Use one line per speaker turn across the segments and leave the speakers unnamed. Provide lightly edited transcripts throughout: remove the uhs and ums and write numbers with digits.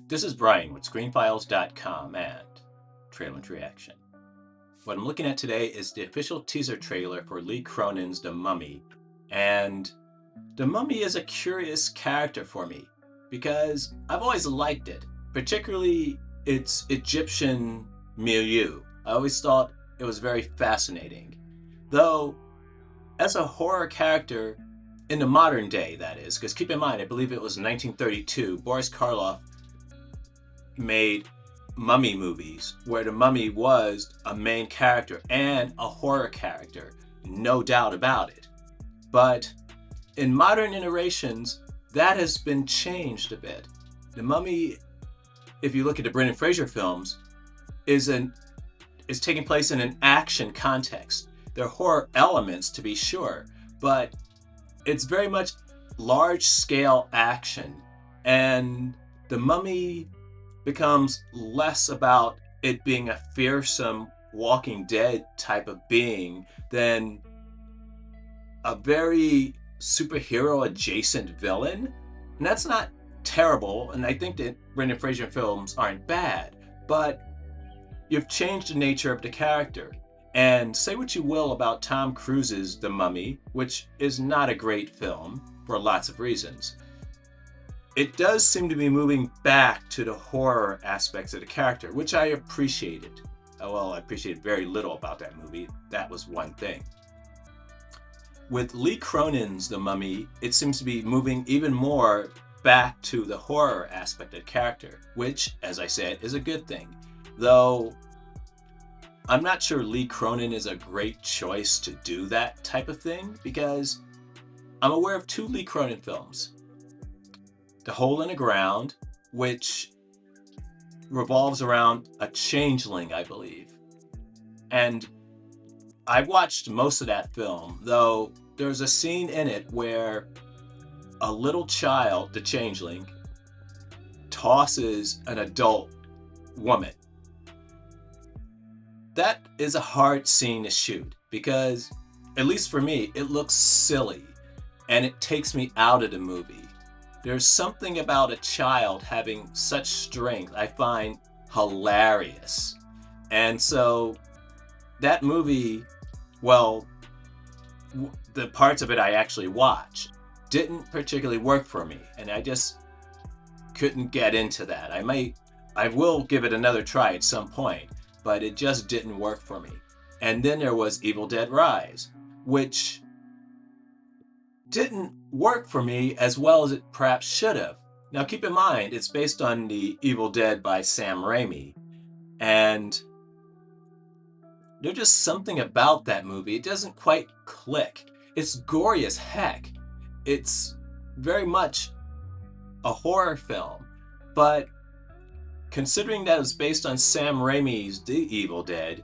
This is Brian with ScreenFiles.com and Trailer Reaction. What I'm looking at today is the official teaser trailer for Lee Cronin's The Mummy. And The Mummy is a curious character for me because I've always liked it, particularly its Egyptian milieu. I always thought it was very fascinating. Though, as a horror character, in the modern day, that is, because keep in mind, I believe it was 1932, Boris Karloff made mummy movies where the mummy was a main character and a horror character, no doubt about it. But in modern iterations, that has been changed a bit. The Mummy, if you look at the Brendan Fraser films, is taking place in an action context. There are horror elements, to be sure, but it's very much large-scale action, and The Mummy becomes less about it being a fearsome Walking Dead type of being than a very superhero-adjacent villain. And that's not terrible, and I think that Brendan Fraser films aren't bad, but you've changed the nature of the character. And say what you will about Tom Cruise's The Mummy, which is not a great film for lots of reasons. It does seem to be moving back to the horror aspects of the character, which I appreciated. Well, I appreciated very little about that movie. That was one thing. With Lee Cronin's The Mummy, it seems to be moving even more back to the horror aspect of the character, which, as I said, is a good thing. Though I'm not sure Lee Cronin is a great choice to do that type of thing, because I'm aware of two Lee Cronin films. The Hole in the Ground, which revolves around a changeling, I believe. And I watched most of that film, though there's a scene in it where a little child, the changeling, tosses an adult woman. That is a hard scene to shoot because, at least for me, it looks silly and it takes me out of the movie. There's something about a child having such strength I find hilarious. And so that movie, well, the parts of it I actually watched didn't particularly work for me, and I just couldn't get into that. I will give it another try at some point, but it just didn't work for me. And then there was Evil Dead Rise, which didn't work for me as well as it perhaps should have. Now keep in mind, it's based on the Evil Dead by Sam Raimi, and there's just something about that movie. It doesn't quite click. It's gory as heck. It's very much a horror film, but considering that it's based on Sam Raimi's The Evil Dead,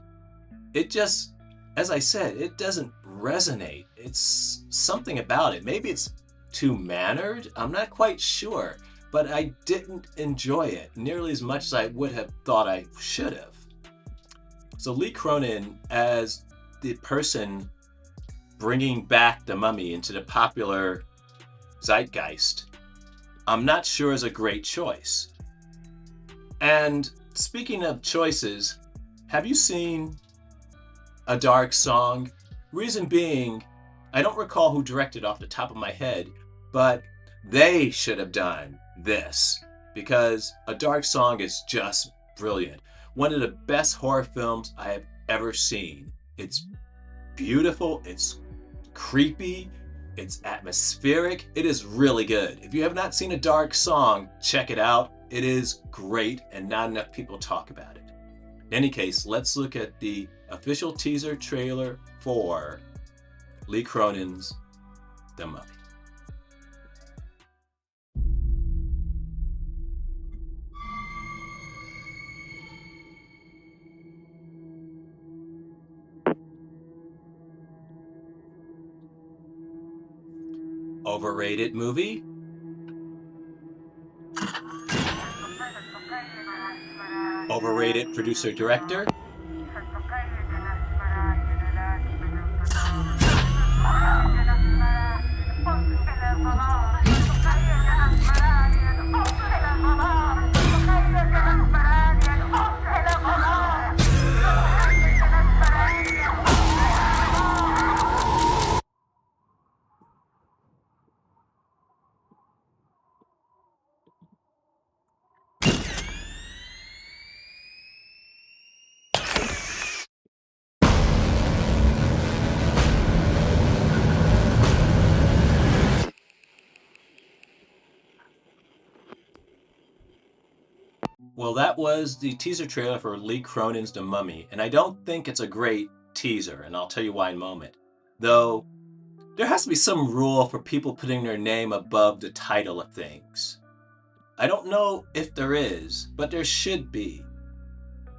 it just, as I said, it doesn't resonate. It's something about it. Maybe it's too mannered. I'm not quite sure, but I didn't enjoy it nearly as much as I would have thought I should have. So Lee Cronin, as the person bringing back The Mummy into the popular zeitgeist, I'm not sure is a great choice. And speaking of choices, have you seen A Dark Song? Reason being, I don't recall who directed off the top of my head, but they should have done this, because A Dark Song is just brilliant. One of the best horror films I have ever seen. It's beautiful, it's creepy, it's atmospheric, it is really good. If you have not seen A Dark Song, check it out. It is great, and not enough people talk about it. In any case, let's look at the official teaser trailer for Lee Cronin's The Mummy. Overrated movie? Overrated producer-director? Well, that was the teaser trailer for Lee Cronin's The Mummy, and I don't think it's a great teaser, and I'll tell you why in a moment. Though, there has to be some rule for people putting their name above the title of things. I don't know if there is, but there should be.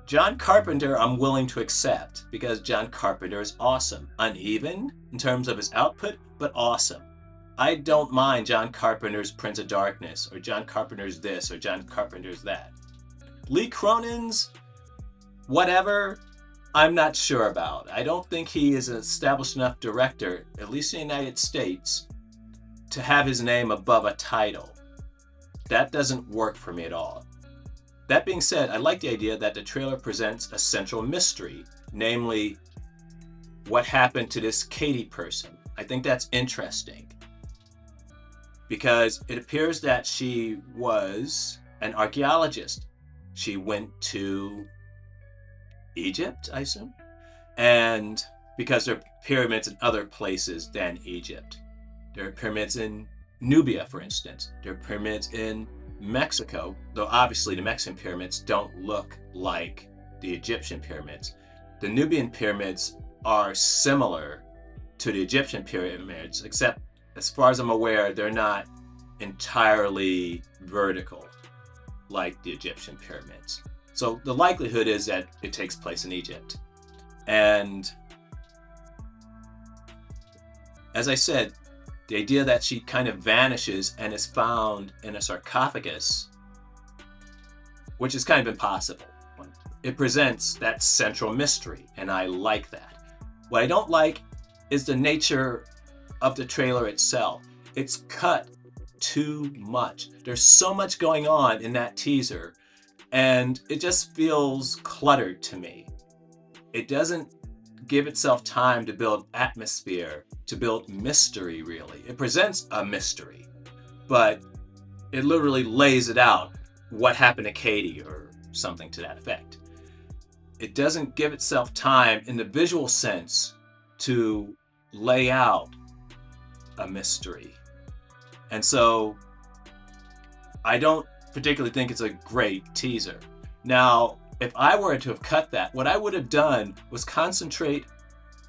John Carpenter I'm willing to accept, because John Carpenter is awesome. Uneven in terms of his output, but awesome. I don't mind John Carpenter's Prince of Darkness, or John Carpenter's this, or John Carpenter's that. Lee Cronin's whatever, I'm not sure about. I don't think he is an established enough director, at least in the United States, to have his name above a title. That doesn't work for me at all. That being said, I like the idea that the trailer presents a central mystery, namely, what happened to this Katie person. I think that's interesting, because it appears that she was an archaeologist. She went to Egypt, I assume, and because there are pyramids in other places than Egypt. There are pyramids in Nubia, for instance. There are pyramids in Mexico, though obviously the Mexican pyramids don't look like the Egyptian pyramids. The Nubian pyramids are similar to the Egyptian pyramids, except as far as I'm aware, they're not entirely vertical like the Egyptian pyramids. So the likelihood is that it takes place in Egypt. And as I said, the idea that she kind of vanishes and is found in a sarcophagus, which is kind of impossible. It presents that central mystery, and I like that. What I don't like is the nature of the trailer itself. It's cut too much. There's so much going on in that teaser, and it just feels cluttered to me. It doesn't give itself time to build atmosphere, to build mystery, really. It presents a mystery, but it literally lays it out, what happened to Katie, or something to that effect. It doesn't give itself time in the visual sense to lay out a mystery. And so I don't particularly think it's a great teaser. Now, if I were to have cut that, what I would have done was concentrate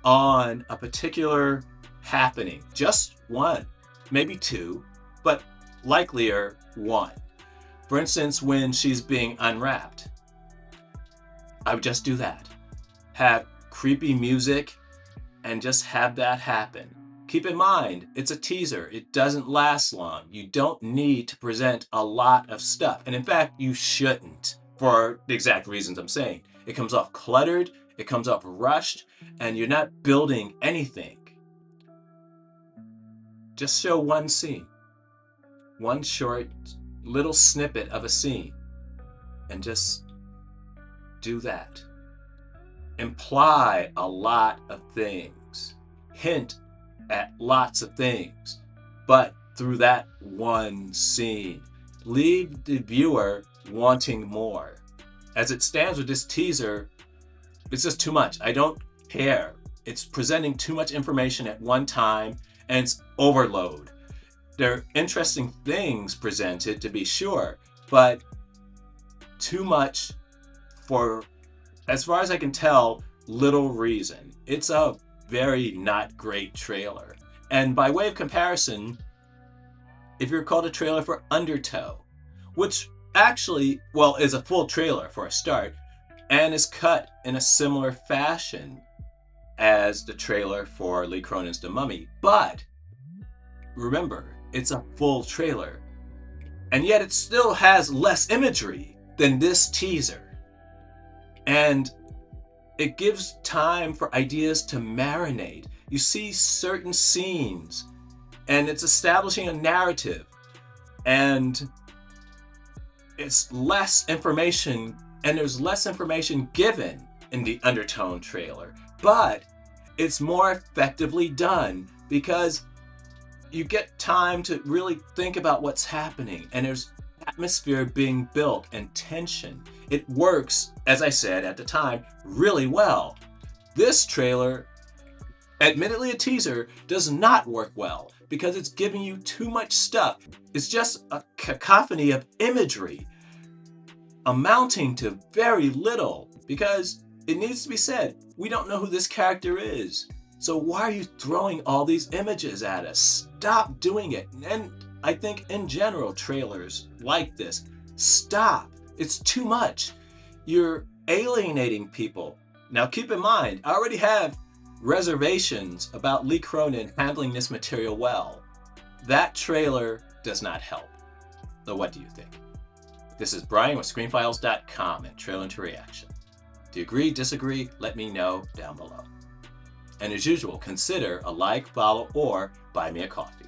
on a particular happening, just one, maybe two, but likelier one. For instance, when she's being unwrapped, I would just do that. Have creepy music and just have that happen. Keep in mind, it's a teaser. It doesn't last long. You don't need to present a lot of stuff. And in fact, you shouldn't, for the exact reasons I'm saying. It comes off cluttered, it comes off rushed, and you're not building anything. Just show one scene, one short little snippet of a scene, and just do that. Imply a lot of things. Hint at lots of things, but through that one scene. Leave the viewer wanting more. As it stands with this teaser, it's just too much. I don't care. It's presenting too much information at one time, and it's overload. There are interesting things presented, to be sure, but too much for, as far as I can tell, little reason. It's a very not great trailer. And by way of comparison, if you recall the trailer for Undertow, which actually, well, is a full trailer for a start, and is cut in a similar fashion as the trailer for Lee Cronin's The Mummy. But remember, it's a full trailer, and yet it still has less imagery than this teaser. And it gives time for ideas to marinate. You see certain scenes, and it's establishing a narrative, and it's less information, and there's less information given in the Undertone trailer, but it's more effectively done because you get time to really think about what's happening, and there's atmosphere being built and tension. It works, as I said at the time, really well. This trailer, admittedly a teaser, does not work well because it's giving you too much stuff. It's just a cacophony of imagery. amounting to very little, because it needs to be said, we don't know who this character is. So why are you throwing all these images at us? Stop doing it. And I think in general, trailers like this, stop. It's too much. You're alienating people. Now keep in mind, I already have reservations about Lee Cronin handling this material well. That trailer does not help. So what do you think? This is Brian with ScreenFiles.com and Trailer to Reaction. Do you agree, disagree? Let me know down below. And as usual, consider a like, follow, or buy me a coffee.